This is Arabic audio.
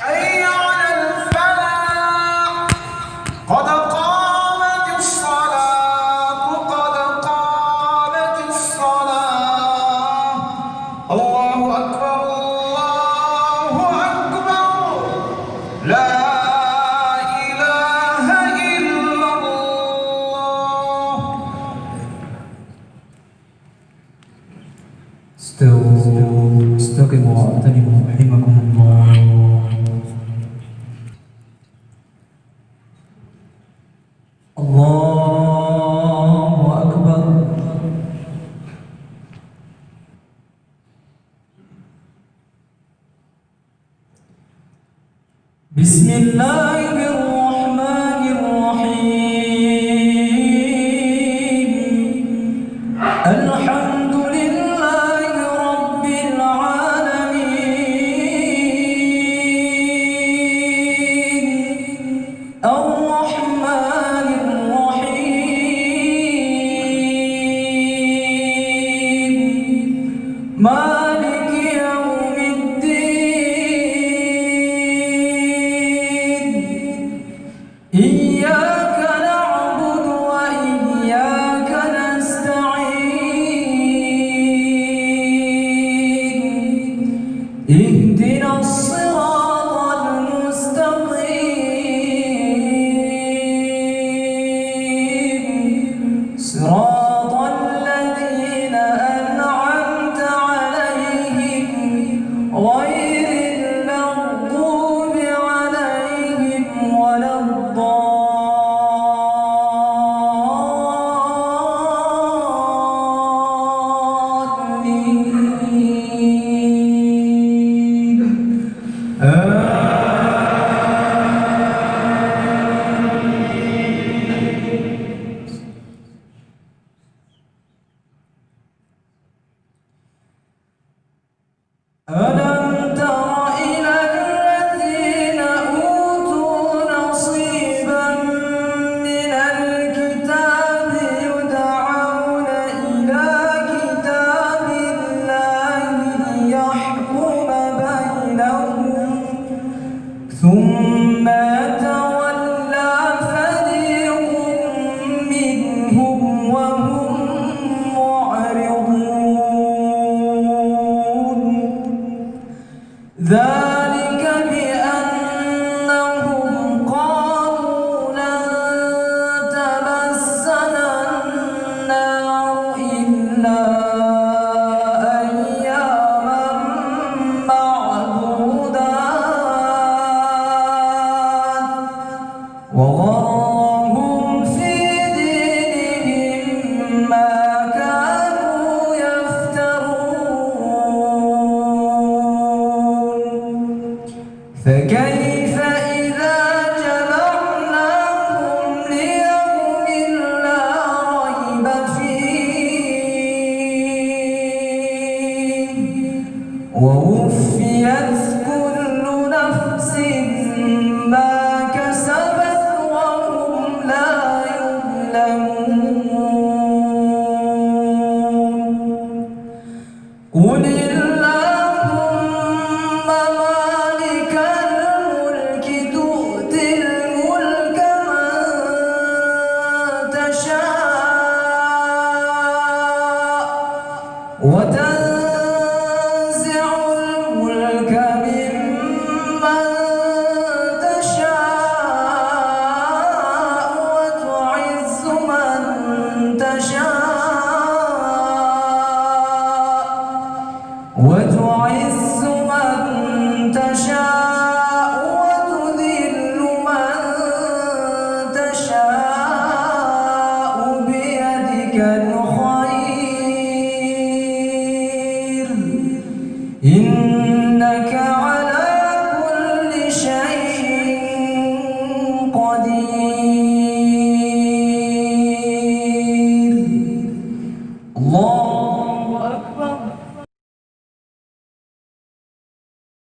حي على الفلاح قد قامت الصلاة قد قامت الصلاة الله أكبر الله أكبر لا إله إلا الله. استقيموا واعتنوا رحمكم الله. الله أكبر. بسم الله الرحمن الرحيم. الحمد لله رب العالمين الرحمن الرحيم مالك يوم الدين إياك نعبد وإياك نستعين اهدنا الصراط المستقيم صراط الذين أنعمت عليهم غير المغضوب عليهم ولا الضالين. ألم تر إلى الذين أوتوا نصيبا من الكتاب يدعون إلى كتاب الله ليحكم بينهم ثم يتولى فريق منهم وهم معرضون ذلك بأنهم قالوا لن تمسنا النار إلا أياما معدودات وغرهم في دينهم ما كانوا يفترون فكيف إذا جمعناهم ليوم لا ريب فيه ووفيت كل نفس ما كسبت وهم لا يظلمون قل اللهم مالك الملك تؤتي الملك من تشاء وتنزع الملك ممن تشاء وتعز من تشاء وتعز من تشاء وتذل من تشاء بيدك الخير إنك على كل شيء قدير.